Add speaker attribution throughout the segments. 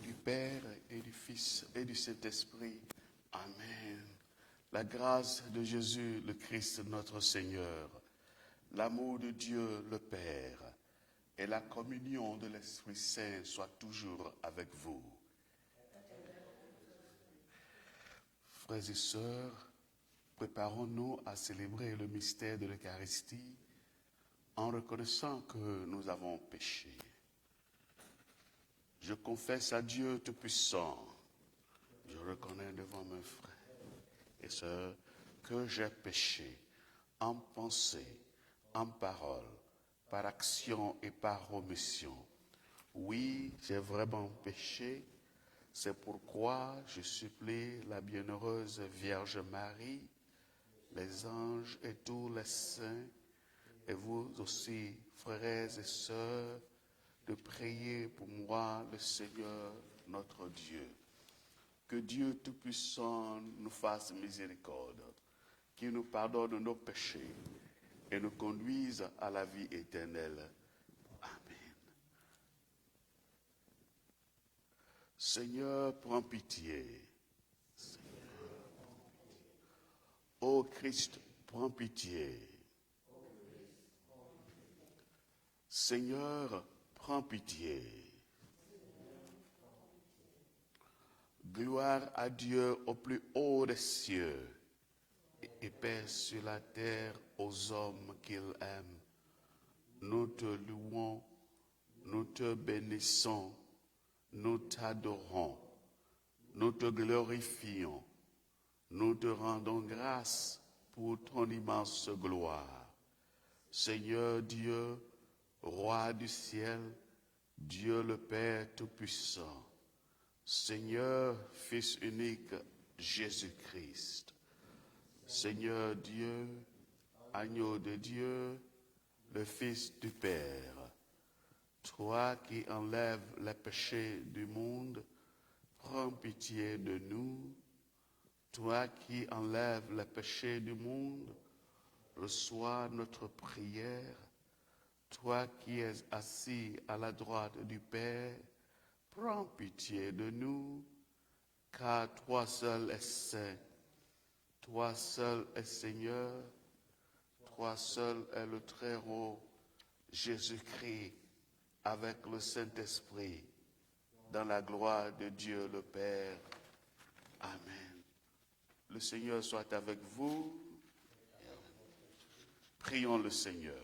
Speaker 1: du Père et du Fils et du Saint-Esprit. Amen. La grâce de Jésus, le Christ, notre Seigneur, l'amour de Dieu, le Père, et la communion de l'Esprit Saint soient toujours avec vous. Frères et sœurs, préparons-nous à célébrer le mystère de l'Eucharistie en reconnaissant que nous avons péché. Je confesse à Dieu Tout-Puissant, je reconnais devant mes frères et sœurs que j'ai péché en pensée, en parole, par action et par omission. Oui, j'ai vraiment péché. C'est pourquoi je supplie la bienheureuse Vierge Marie, les anges et tous les saints, et vous aussi, frères et sœurs, de prier pour moi, le Seigneur, notre Dieu. Que Dieu Tout-Puissant nous fasse miséricorde, qu'il nous pardonne nos péchés et nous conduise à la vie éternelle. Amen. Seigneur, prends pitié. Ô Christ, prends pitié. Seigneur, prends pitié. Gloire à Dieu au plus haut des cieux et paix sur la terre aux hommes qu'il aime. Nous te louons, nous te bénissons, nous t'adorons, nous te glorifions, nous te rendons grâce pour ton immense gloire. Seigneur Dieu, Roi du ciel, Dieu le Père Tout-Puissant, Seigneur, Fils unique, Jésus-Christ, Seigneur Dieu, Agneau de Dieu, le Fils du Père, toi qui enlèves les péchés du monde, prends pitié de nous. Toi qui enlèves les péchés du monde, reçois notre prière. Toi qui es assis à la droite du Père, prends pitié de nous, car toi seul es saint, toi seul es Seigneur, toi seul es le Très-Haut, Jésus-Christ, avec le Saint-Esprit, dans la gloire de Dieu le Père. Amen. Le Seigneur soit avec vous. Prions le Seigneur.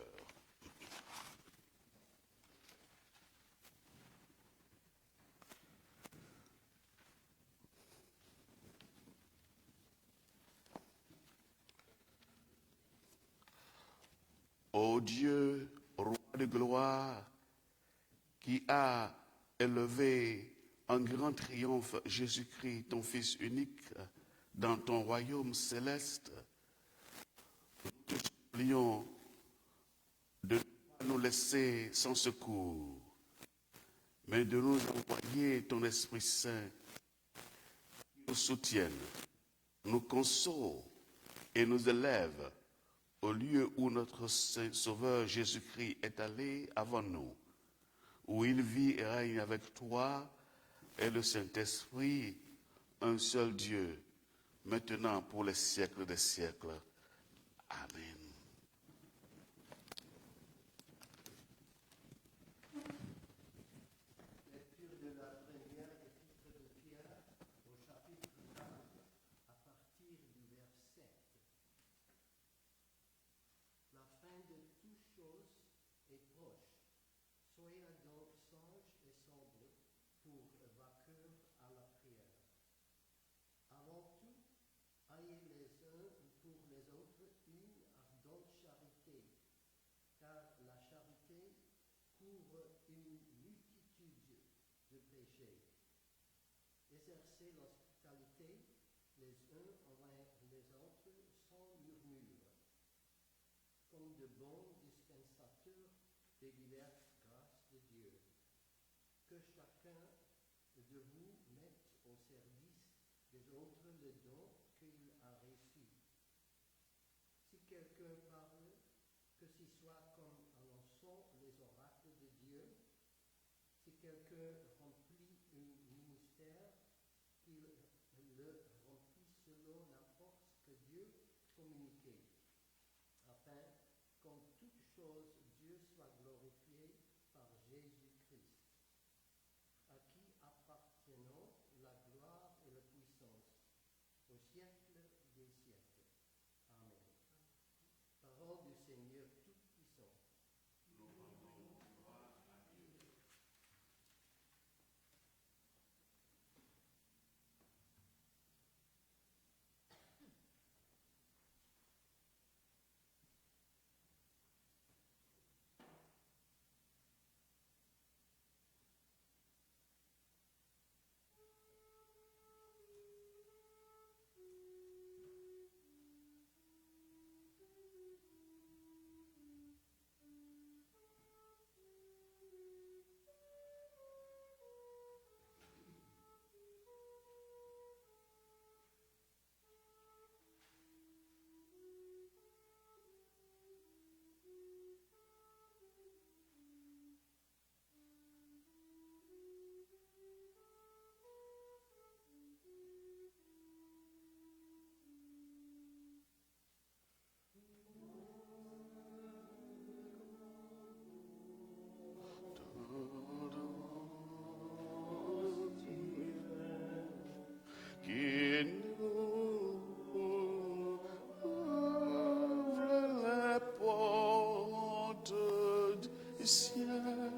Speaker 1: Ô Dieu, Roi de gloire, qui a élevé en grand triomphe Jésus-Christ, ton Fils unique, dans ton royaume céleste, nous te supplions de ne pas nous laisser sans secours, mais de nous envoyer ton Esprit Saint qui nous soutienne, nous console et nous élève au lieu où notre Sauveur Jésus-Christ est allé avant nous, où il vit et règne avec toi et le Saint-Esprit, un seul Dieu, maintenant pour les siècles des siècles. Amen.
Speaker 2: Lecture de la première épître de Pierre au chapitre 4 à partir du verset 7. La fin de toutes choses est proche. Soyez donc sages et sobres pour vainqueur à la prière. Avant tout, ayez les uns pour les autres une ardente charité, car la charité couvre une multitude de péchés. Exercez l'hospitalité les uns envers les autres sans murmure, comme de bons dispensateurs des diverses grâces de Dieu. Que chacun de vous mette au service des autres le don qu'il a reçu. Si quelqu'un parle, que ce soit comme annonçant les oracles de Dieu. Si quelqu'un remplit une communiquer, afin qu'en toute chose Dieu soit glorifié par Jésus-Christ, à qui appartiennent la gloire et la puissance au siècle des siècles. Amen. Parole du Seigneur Tout-Puissant.
Speaker 1: Qui nous ouvre les portes du ciel.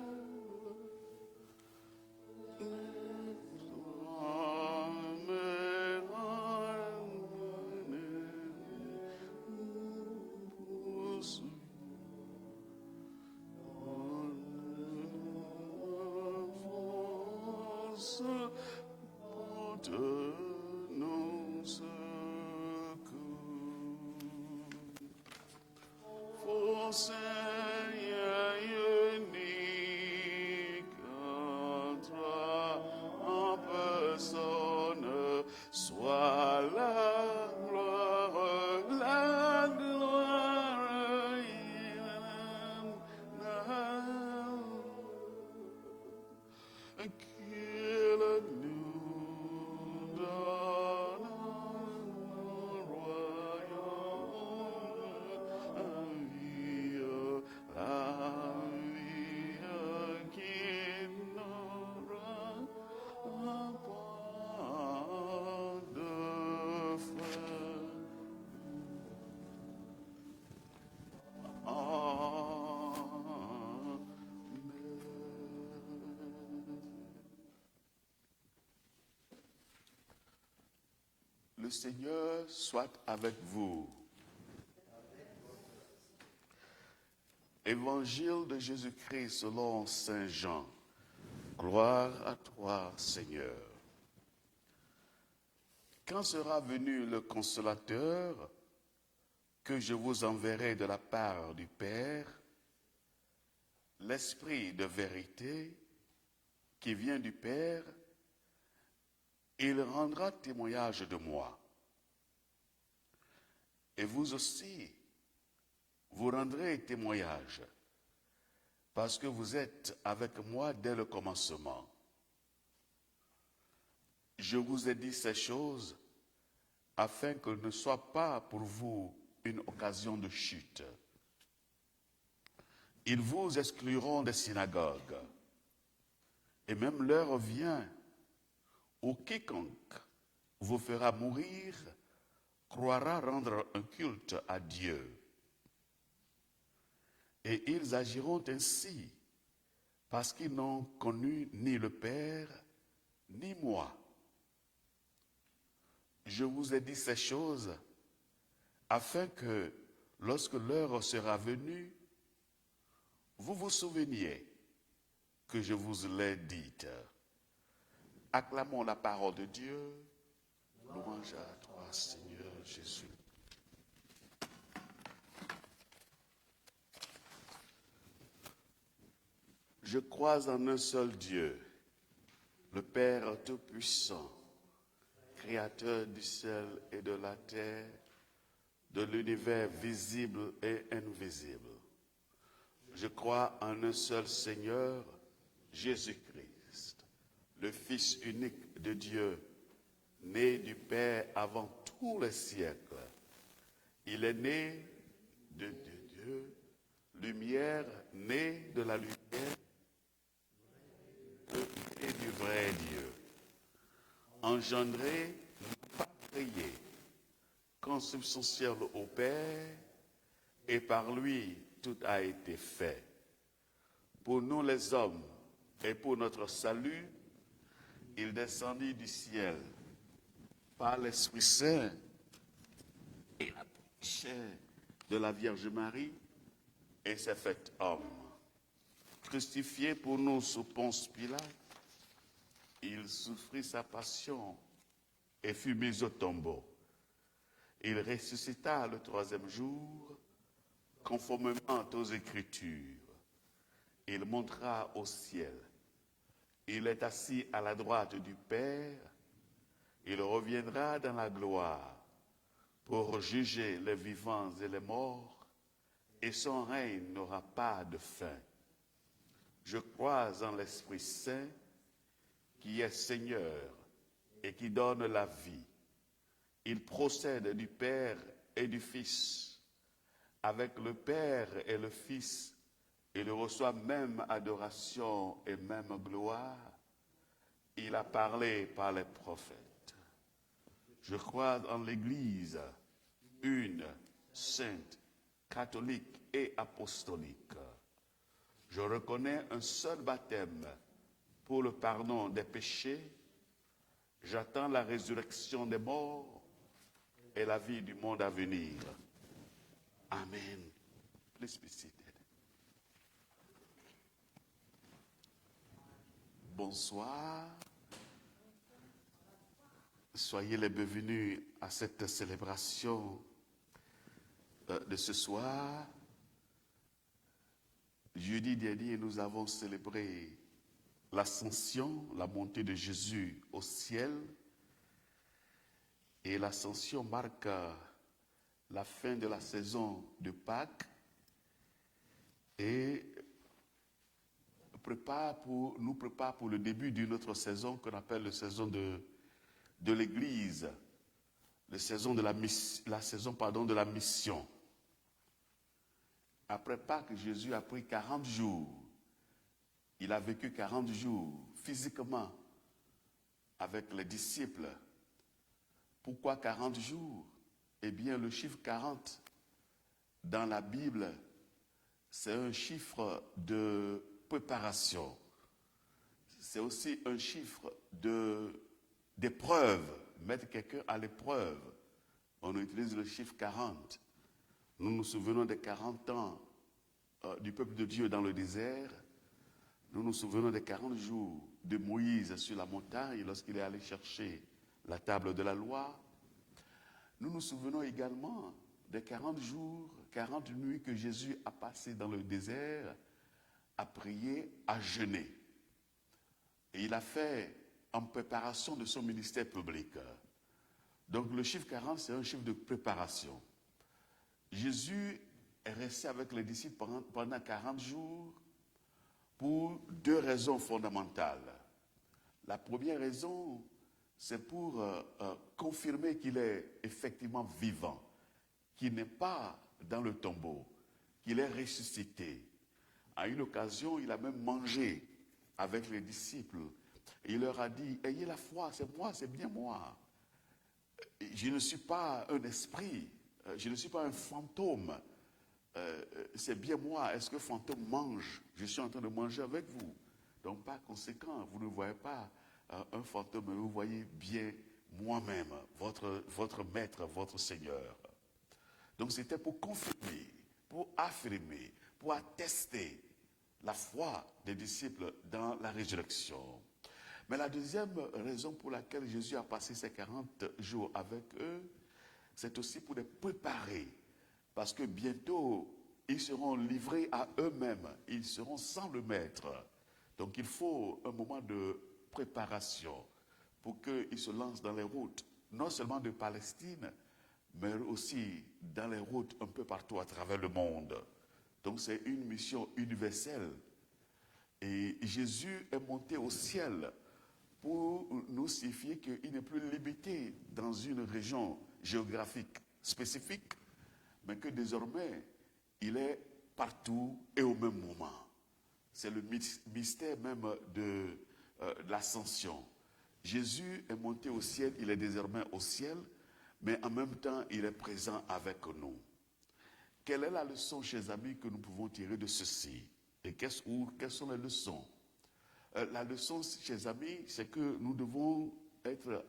Speaker 1: De nos secours. Ô Seigneur unique, entre en personne, soit la gloire, qu'il nous donne un royaume, la vie qui n'aura pas de fin. Le Seigneur soit avec vous. Évangile de Jésus-Christ selon Saint Jean. Gloire à toi, Seigneur. Quand sera venu le Consolateur que je vous enverrai de la part du Père, l'Esprit de vérité qui vient du Père, il rendra témoignage de moi. Et vous aussi, vous rendrez témoignage, parce que vous êtes avec moi dès le commencement. Je vous ai dit ces choses afin qu'elles ne soient pas pour vous une occasion de chute. Ils vous excluront des synagogues, et même l'heure vient où quiconque vous fera mourir croira rendre un culte à Dieu. Et ils agiront ainsi parce qu'ils n'ont connu ni le Père, ni moi. Je vous ai dit ces choses afin que, lorsque l'heure sera venue, vous vous souveniez que je vous l'ai dite. Acclamons la parole de Dieu. Louange à toi, Seigneur Jésus. Je crois en un seul Dieu, le Père Tout-Puissant, Créateur du ciel et de la terre, de l'univers visible et invisible. Je crois en un seul Seigneur, Jésus-Christ, le Fils unique de Dieu, né du Père avant tous les siècles. Il est né de Dieu, lumière née de la lumière et du vrai Dieu. Engendré, pas créé, consubstantiel au Père, et par lui tout a été fait. Pour nous les hommes et pour notre salut, il descendit du ciel par l'Esprit Saint et la chair de la Vierge Marie et s'est fait homme. Crucifié pour nous sous Ponce Pilate, il souffrit sa passion et fut mis au tombeau. Il ressuscita le troisième jour, conformément aux Écritures. Il montera au ciel. Il est assis à la droite du Père. Il reviendra dans la gloire pour juger les vivants et les morts, et son règne n'aura pas de fin. Je crois en l'Esprit Saint, qui est Seigneur et qui donne la vie. Il procède du Père et du Fils. Avec le Père et le Fils, il reçoit même adoration et même gloire. Il a parlé par les prophètes. Je crois en l'Église, une, sainte, catholique et apostolique. Je reconnais un seul baptême pour le pardon des péchés. J'attends la résurrection des morts et la vie du monde à venir. Amen. Please be seated. Bonsoir. Soyez les bienvenus à cette célébration de ce soir. Jeudi dernier, nous avons célébré l'ascension, la montée de Jésus au ciel. Et l'ascension marque la fin de la saison de Pâques et nous prépare pour le début d'une autre saison qu'on appelle la saison de l'Église, la saison de la mission. Après Pâques, Jésus a pris 40 jours. Il a vécu 40 jours physiquement avec les disciples. Pourquoi 40 jours? Eh bien, le chiffre 40 dans la Bible, c'est un chiffre de préparation. C'est aussi un chiffre d'épreuve, mettre quelqu'un à l'épreuve. On utilise le chiffre 40. Nous nous souvenons des 40 ans du peuple de Dieu dans le désert. Nous nous souvenons des 40 jours de Moïse sur la montagne lorsqu'il est allé chercher la table de la loi. Nous nous souvenons également des 40 jours, 40 nuits que Jésus a passé dans le désert à prier, à jeûner. Et il a fait en préparation de son ministère public. Donc le chiffre 40, c'est un chiffre de préparation. Jésus est resté avec les disciples pendant 40 jours pour deux raisons fondamentales. La première raison, c'est pour confirmer qu'il est effectivement vivant, qu'il n'est pas dans le tombeau, qu'il est ressuscité. À une occasion, il a même mangé avec les disciples. Et il leur a dit, ayez la foi, c'est moi, c'est bien moi. Je ne suis pas un esprit, je ne suis pas un fantôme. C'est bien moi. Est-ce que fantôme mange? Je suis en train de manger avec vous. Donc par conséquent, vous ne voyez pas un fantôme, mais vous voyez bien moi-même, votre maître, votre Seigneur. Donc c'était pour confirmer, pour affirmer, pour attester la foi des disciples dans la résurrection. Mais la deuxième raison pour laquelle Jésus a passé ces 40 jours avec eux, c'est aussi pour les préparer. Parce que bientôt, ils seront livrés à eux-mêmes. Ils seront sans le maître. Donc il faut un moment de préparation pour qu'ils se lancent dans les routes, non seulement de Palestine, mais aussi dans les routes un peu partout à travers le monde. Donc c'est une mission universelle. Et Jésus est monté au ciel pour nous signifier qu'il n'est plus limité dans une région géographique spécifique, mais que désormais, il est partout et au même moment. C'est le mystère même de l'ascension. Jésus est monté au ciel, il est désormais au ciel, mais en même temps, il est présent avec nous. Quelle est la leçon, chers amis, que nous pouvons tirer de ceci? Et quelles sont les leçons? La leçon, chers amis, c'est que nous devons être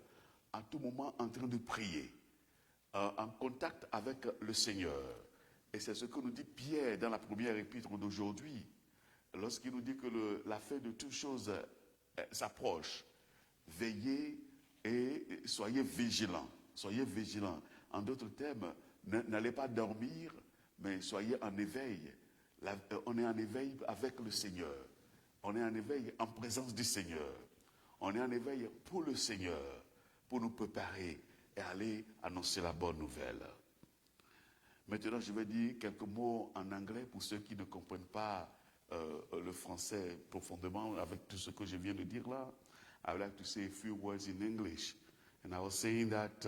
Speaker 1: à tout moment en train de prier, en contact avec le Seigneur. Et c'est ce que nous dit Pierre dans la première épître d'aujourd'hui, lorsqu'il nous dit que la fin de toutes choses s'approche. Veillez et soyez vigilants. Soyez vigilants. En d'autres termes, n'allez pas dormir, mais soyez en éveil. On est en éveil avec le Seigneur. On est en éveil en présence du Seigneur. On est en éveil pour le Seigneur, pour nous préparer et aller annoncer la bonne nouvelle. Maintenant, je vais dire quelques mots en anglais pour ceux qui ne comprennent pas le français profondément avec tout ce que je viens de dire là. I would like to say a few words in English. And I was saying that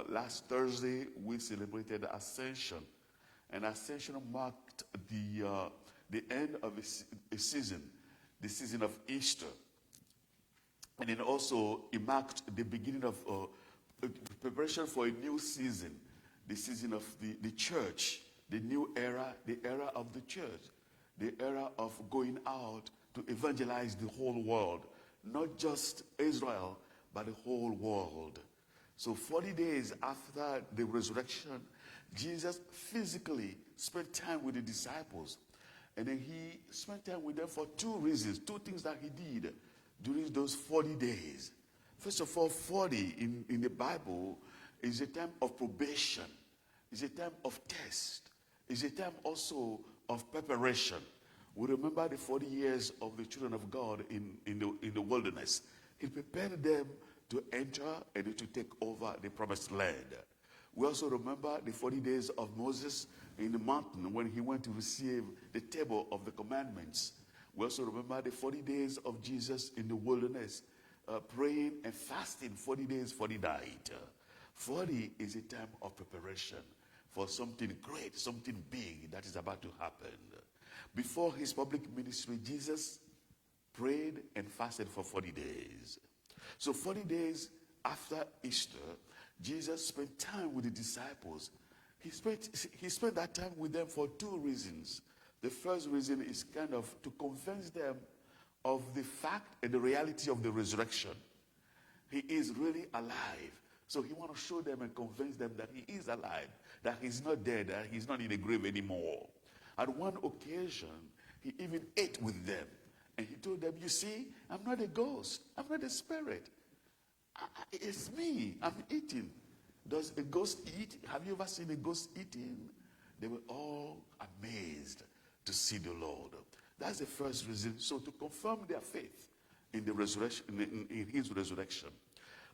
Speaker 1: last Thursday we celebrated Ascension. And Ascension marked the end of a season, the season of Easter. And then also it marked the beginning of preparation for a new season, the season of the church, the new era, the era of the church, the era of going out to evangelize the whole world, not just Israel, but the whole world. So 40 days after the resurrection, Jesus physically spent time with the disciples. And then he spent time with them for two reasons, two things that he did during those 40 days. First of all, 40 in the Bible is a time of probation. It's a time of test. It's a time also of preparation. We remember the 40 years of the children of God in the wilderness. He prepared them to enter and to take over the promised land. We also remember the 40 days of Moses in the mountain when he went to receive the table of the commandments. We also remember the 40 days of Jesus in the wilderness, praying and fasting 40 days, 40 nights. 40 is a time of preparation for something great, something big that is about to happen. Before his public ministry, Jesus prayed and fasted for 40 days. So 40 days after Easter, Jesus spent time with the disciples. He spent that time with them for two reasons. The first reason is kind of to convince them of the fact and the reality of the resurrection. He is really alive. So he wants to show them and convince them that he is alive, that he's not dead, that he's not in the grave anymore. At one occasion, he even ate with them. And he told them, you see, I'm not a ghost. I'm not a spirit. It's me. I'm eating. Does a ghost eat? Have you ever seen a ghost eating? They were all amazed to see the Lord. That's the first reason. So to confirm their faith in the resurrection, in his resurrection.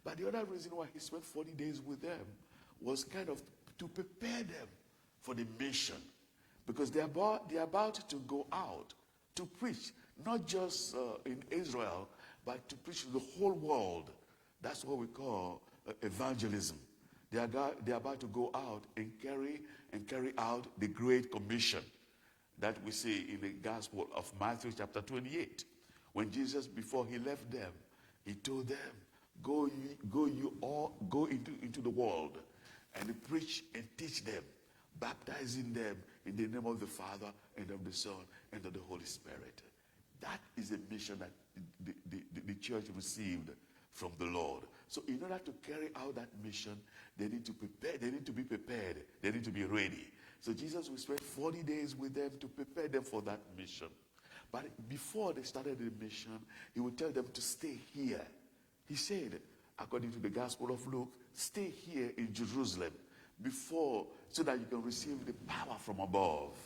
Speaker 1: But the other reason why he spent 40 days with them was kind of to prepare them for the mission. Because they're about to go out to preach, not just in Israel, but to preach to the whole world. That's what we call evangelism. They are about to go out and carry out the Great Commission that we see in the Gospel of Matthew chapter 28. When Jesus, before he left them, he told them, go into the world and preach and teach them, baptizing them in the name of the Father and of the Son and of the Holy Spirit. That is a mission that the church received from the Lord. So in order to carry out that mission, they need to prepare, they need to be prepared, they need to be ready. So Jesus will spend 40 days with them to prepare them for that mission. But before they started the mission, he would tell them to stay here. He said, according to the Gospel of Luke, stay here in Jerusalem so that you can receive the power from above.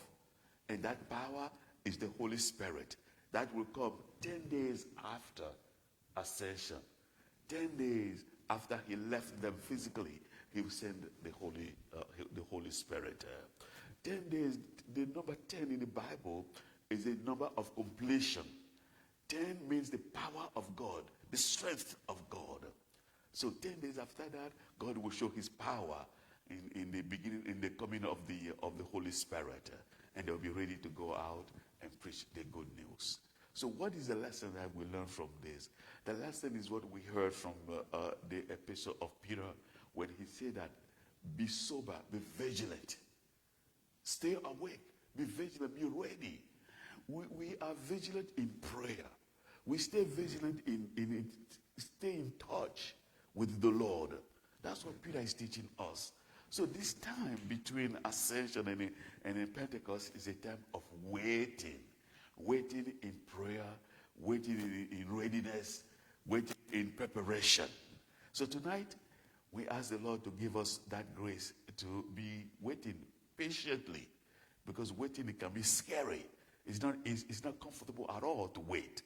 Speaker 1: And that power is the Holy Spirit. That will come 10 days after ascension. 10 days after he left them physically, he will send the Holy Spirit. 10 days, the number 10 in the Bible is a number of completion. 10 means the power of God, the strength of God. So 10 days after that, God will show his power in the beginning, in the coming of the Holy Spirit, and they'll be ready to go out and preach the good news. So what is the lesson that we learn from this? The lesson is what we heard from the epistle of Peter, when he said that be sober, be vigilant, stay awake, be vigilant, be ready. We are vigilant in prayer. We stay vigilant in stay in touch with the Lord. That's what Peter is teaching us. So this time between Ascension and in Pentecost is a time of waiting. Waiting in prayer, waiting in readiness, waiting in preparation. So tonight, we ask the Lord to give us that grace to be waiting patiently, because waiting, it can be scary. It's not comfortable at all to wait.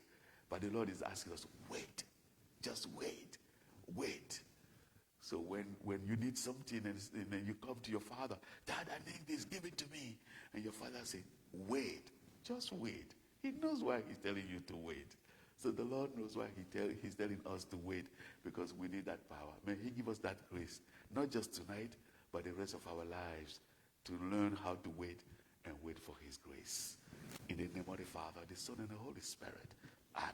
Speaker 1: But the Lord is asking us, wait. Just wait. Wait. So when you need something and then you come to your father, Dad, I need this, give it to me. And your father says, wait. Just wait. He knows why he's telling you to wait. So the Lord knows why he's telling us to wait, because we need that power. May he give us that grace, not just tonight, but the rest of our lives, to learn how to wait and wait for his grace. In the name of the Father, the Son, and the Holy Spirit. Amen.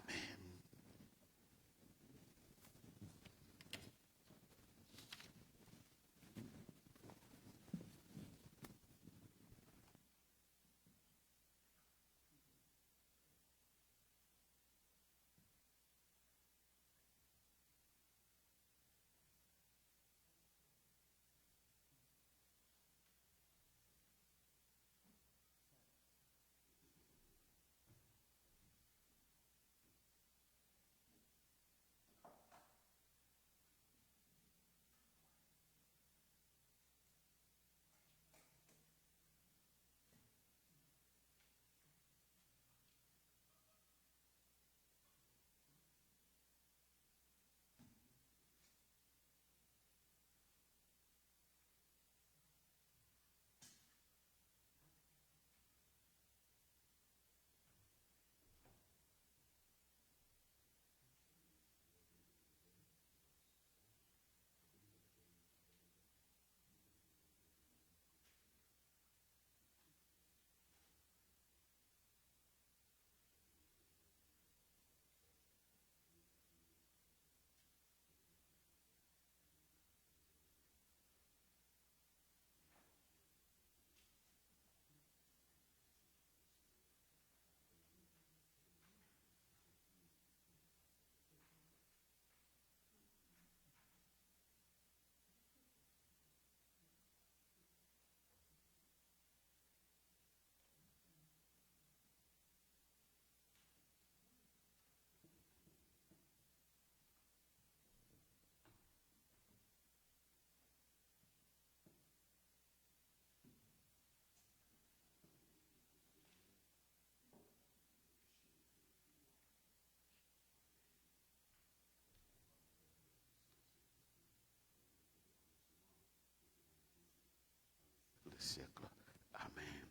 Speaker 1: Siècle. Amen.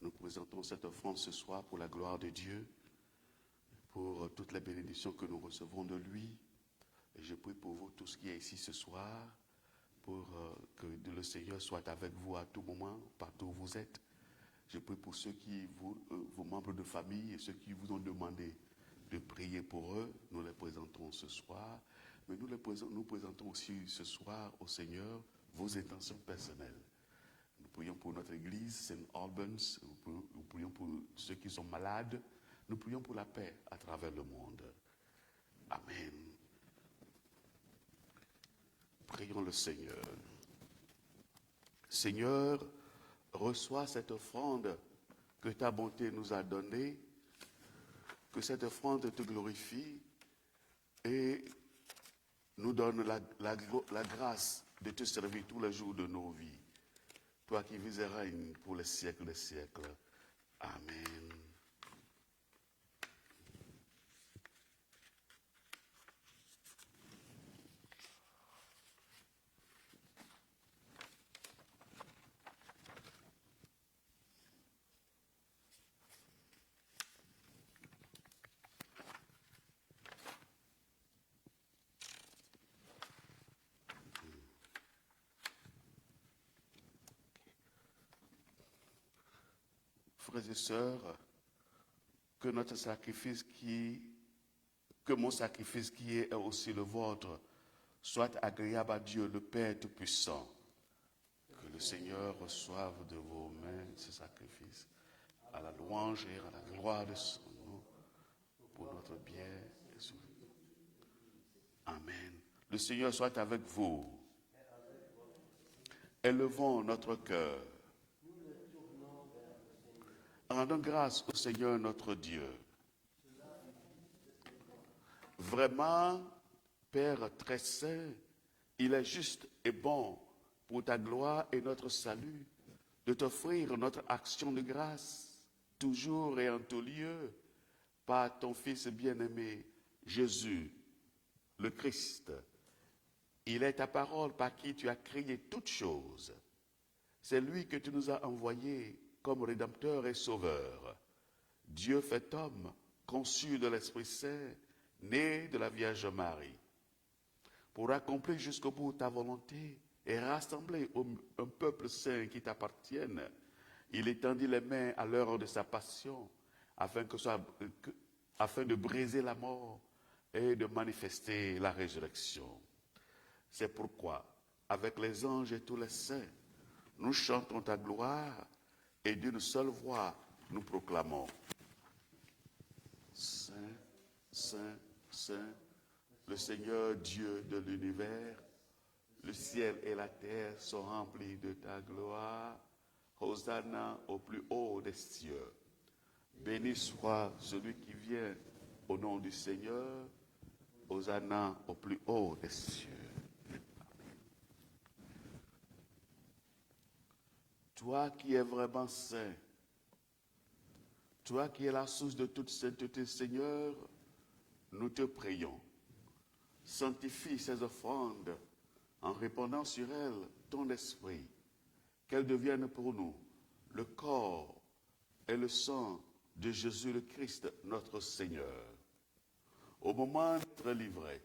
Speaker 1: Nous présentons cette offrande ce soir pour la gloire de Dieu, pour toutes les bénédictions que nous recevons de lui. Et je prie pour vous, tout ce qui est ici ce soir, pour que le Seigneur soit avec vous à tout moment, partout où vous êtes. Je prie pour ceux vos membres de famille et ceux qui vous ont demandé de prier pour eux. Nous les présentons ce soir. Mais nous présentons aussi ce soir au Seigneur vos intentions personnelles. Nous prions pour notre église, Saint Albans. Nous prions pour ceux qui sont malades. Nous prions pour la paix à travers le monde. Amen. Prions le Seigneur. Seigneur, reçois cette offrande que ta bonté nous a donnée, que cette offrande te glorifie et nous donne la grâce de te servir tous les jours de nos vies. Toi qui vis et règnes pour les siècles des siècles. Amen. frères et sœurs, que notre sacrifice que mon sacrifice qui est aussi le vôtre soit agréable à Dieu le Père Tout-Puissant. Que le Seigneur reçoive de vos mains ce sacrifice à la louange et à la gloire de son nom pour notre bien et son nom. Amen. Le Seigneur soit avec vous. Élevons notre cœur. Rendons grâce au Seigneur notre Dieu. Vraiment, Père très saint, il est juste et bon pour ta gloire et notre salut de t'offrir notre action de grâce, toujours et en tout lieu, par ton Fils bien-aimé, Jésus, le Christ. Il est ta parole par qui tu as créé toutes choses. C'est lui que tu nous as envoyé comme Rédempteur et Sauveur. Dieu fait homme, conçu de l'Esprit Saint, né de la Vierge Marie. Pour accomplir jusqu'au bout ta volonté et rassembler un peuple saint qui t'appartienne, il étendit les mains à l'heure de sa passion afin de briser la mort et de manifester la résurrection. C'est pourquoi, avec les anges et tous les saints, nous chantons ta gloire et d'une seule voix nous proclamons: Saint, Saint, Saint, le Seigneur Dieu de l'univers, le ciel et la terre sont remplis de ta gloire. Hosanna au plus haut des cieux. Béni soit celui qui vient au nom du Seigneur. Hosanna au plus haut des cieux. Toi qui es vraiment saint, toi qui es la source de toute sainteté, Seigneur, nous te prions. Sanctifie ces offrandes en répandant sur elles ton esprit, qu'elles deviennent pour nous le corps et le sang de Jésus le Christ, notre Seigneur. Au moment d'être livré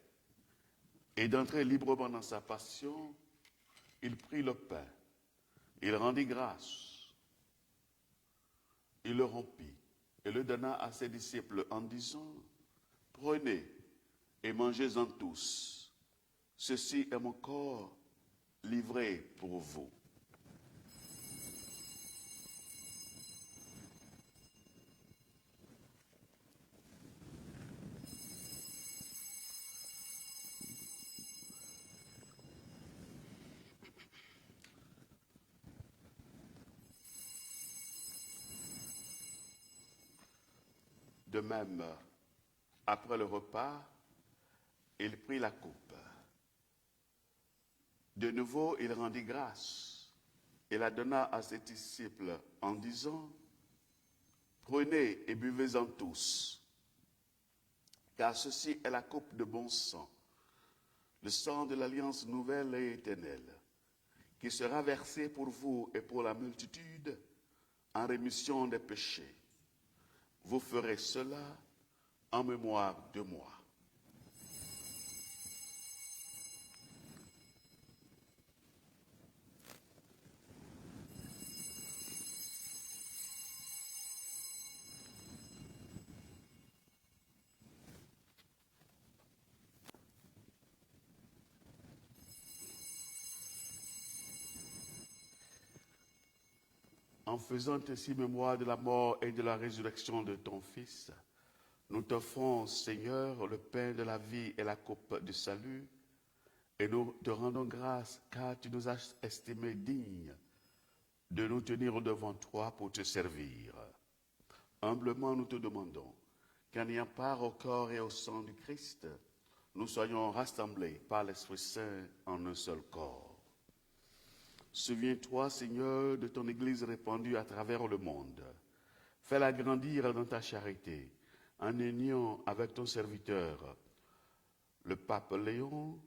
Speaker 1: et d'entrer librement dans sa passion, il prit le pain, il rendit grâce, il le rompit et le donna à ses disciples en disant: Prenez et mangez-en tous. Ceci est mon corps livré pour vous. De même, après le repas, il prit la coupe. De nouveau, il rendit grâce et la donna à ses disciples en disant: Prenez et buvez-en tous, car ceci est la coupe de bon sang, le sang de l'alliance nouvelle et éternelle, qui sera versé pour vous et pour la multitude en rémission des péchés. Vous ferez cela en mémoire de moi. En faisant ainsi mémoire de la mort et de la résurrection de ton Fils, nous t'offrons, Seigneur, le pain de la vie et la coupe du salut, et nous te rendons grâce car tu nous as estimés dignes de nous tenir devant toi pour te servir. Humblement, nous te demandons qu'en ayant part au corps et au sang du Christ, nous soyons rassemblés par l'Esprit Saint en un seul corps. Souviens-toi, Seigneur, de ton Église répandue à travers le monde. Fais-la grandir dans ta charité, en union avec ton serviteur, le pape Léon,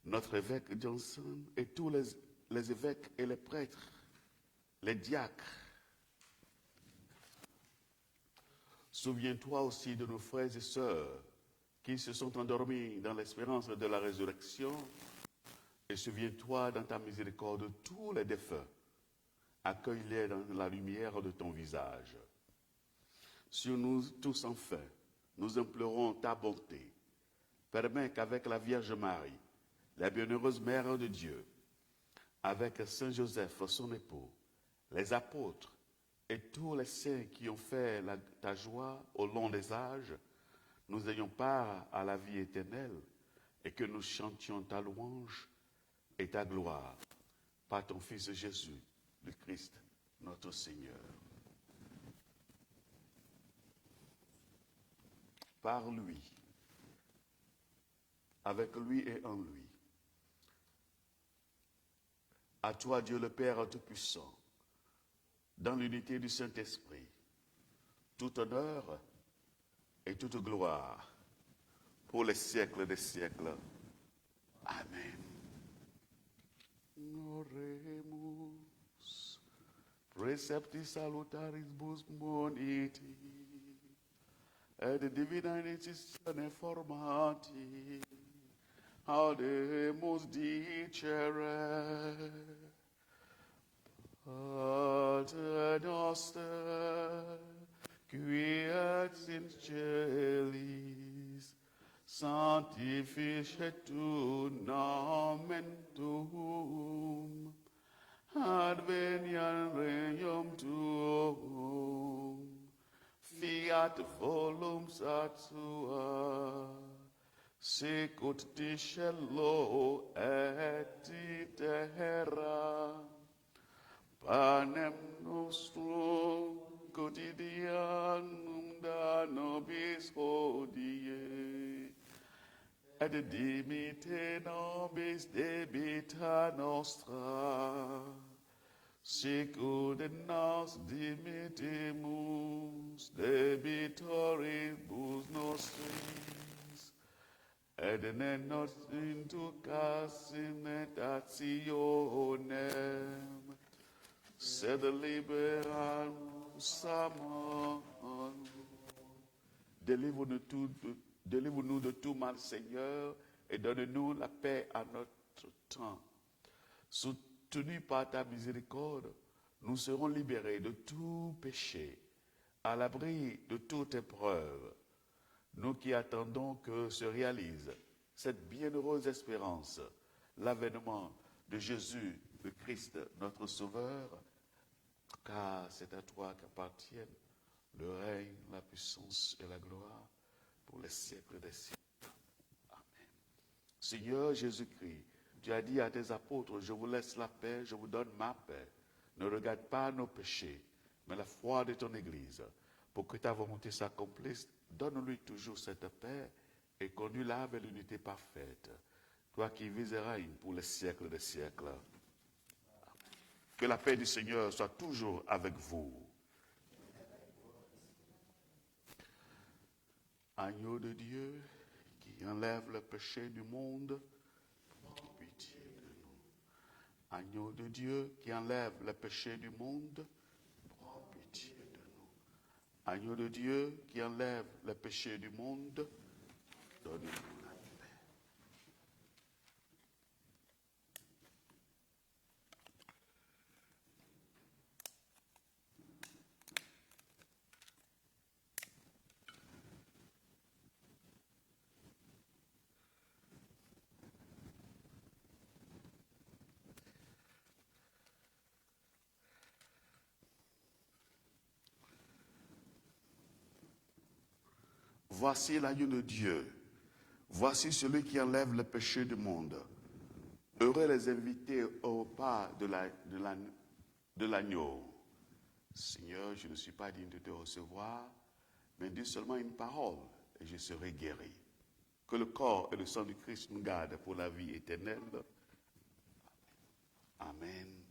Speaker 1: notre évêque Johnson et tous les évêques et les prêtres, les diacres. Souviens-toi aussi de nos frères et sœurs qui se sont endormis dans l'espérance de la résurrection, et souviens-toi dans ta miséricorde de tous les défunts, accueille-les dans la lumière de ton visage. Sur nous tous enfin, nous implorons ta bonté. Permets qu'avec la Vierge Marie, la bienheureuse Mère de Dieu, avec Saint Joseph, son époux, les apôtres et tous les saints qui ont fait ta joie au long des âges, nous ayons part à la vie éternelle et que nous chantions ta louange et ta gloire par ton Fils Jésus, le Christ, notre Seigneur. Par lui, avec lui et en lui. À toi, Dieu le Père Tout-Puissant, dans l'unité du Saint-Esprit, tout honneur et toute gloire pour les siècles des siècles. Amen. Oremus, preceptis salutaris bus moniti, et divina initiatione formati, audemus dicere, Pater noster, qui et in celis, sanctificetur nomen tuum, adveniat regnum tuum, fiat volum sua, sicut in cielo et in terra. Panem nostrum quotidianum da nobis hodie, et dimitte nobis debita nostra, sicut nos dimittimus debitoribus nostris, et ne nos inducas in tentationem, sed libera nos a malo. Délivre-nous de tout mal, Seigneur, et donne-nous la paix à notre temps. Soutenus par ta miséricorde, nous serons libérés de tout péché, à l'abri de toute épreuve. Nous qui attendons que se réalise cette bienheureuse espérance, l'avènement de Jésus, le Christ, notre Sauveur, car c'est à toi qu'appartiennent le règne, la puissance et la gloire pour les siècles des siècles. Amen. Seigneur Jésus-Christ, tu as dit à tes apôtres, je vous laisse la paix, je vous donne ma paix. Ne regarde pas nos péchés, mais la foi de ton Église. Pour que ta volonté s'accomplisse, donne-lui toujours cette paix et conduis-la vers l'unité parfaite. Toi qui vis et règnes pour les siècles des siècles. Que la paix du Seigneur soit toujours avec vous. Agneau de Dieu qui enlève le péché du monde, prends pitié de nous. Agneau de Dieu qui enlève le péché du monde, prends pitié de nous. Agneau de Dieu qui enlève le péché du monde, donne-nous la paix. Voici l'agneau de Dieu. Voici celui qui enlève le péché du monde. Heureux les invités au repas de l'agneau. Seigneur, je ne suis pas digne de te recevoir, mais dis seulement une parole et je serai guéri. Que le corps et le sang du Christ nous gardent pour la vie éternelle. Amen.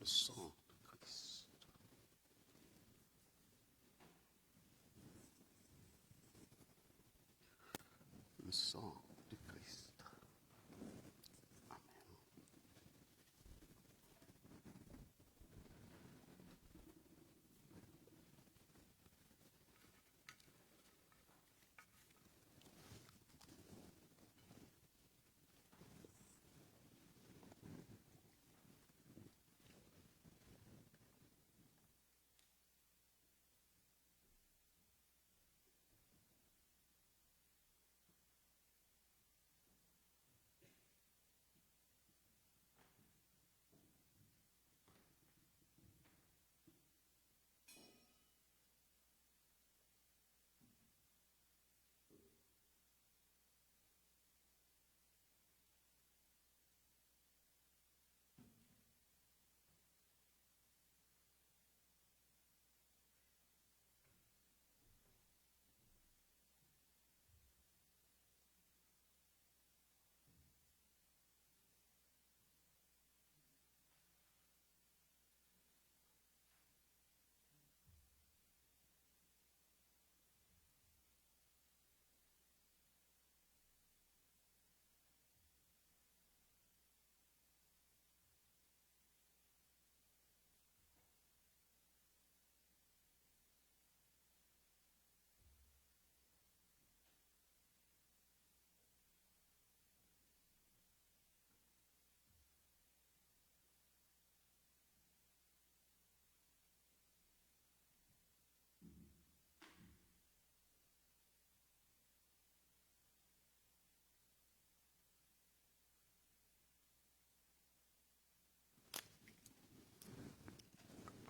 Speaker 1: Le sang de Christ. Le sang de Christ. Amen.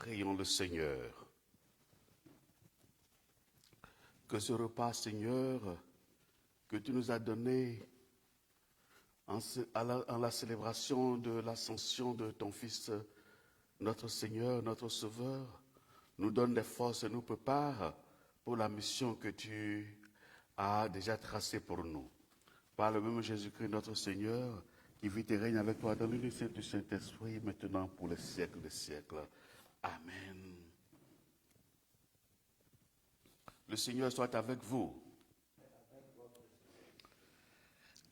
Speaker 1: Prions le Seigneur. Que ce repas, Seigneur, que tu nous as donné en la célébration de l'ascension de ton Fils, notre Seigneur, notre Sauveur, nous donne des forces et nous prépare pour la mission que tu as déjà tracée pour nous. Par le même Jésus-Christ, notre Seigneur, qui vit et règne avec toi dans l'unité du Saint-Esprit, maintenant pour les siècles des siècles. Amen. Le Seigneur soit avec vous.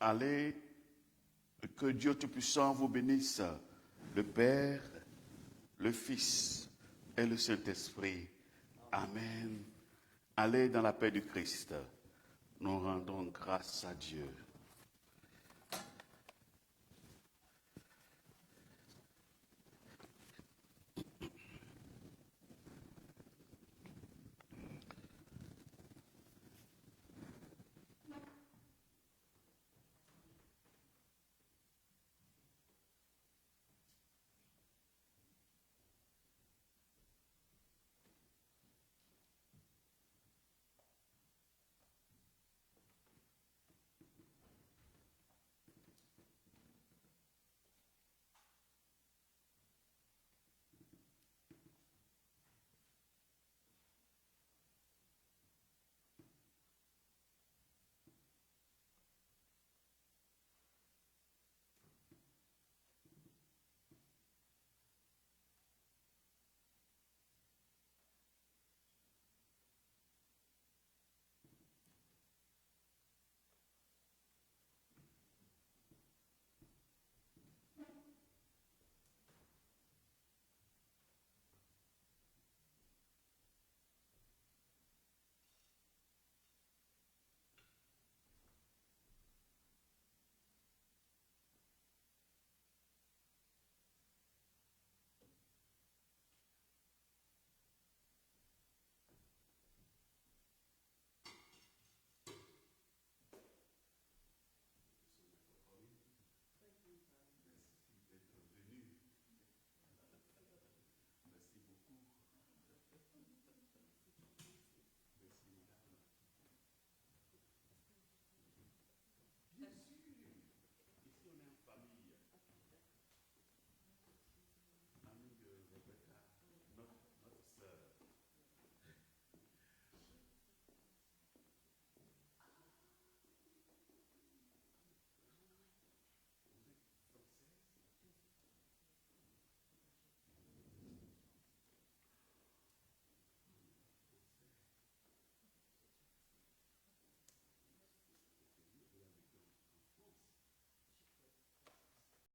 Speaker 1: Allez, que Dieu Tout-Puissant vous bénisse, le Père, le Fils et le Saint-Esprit. Amen. Allez dans la paix du Christ. Nous rendons grâce à Dieu.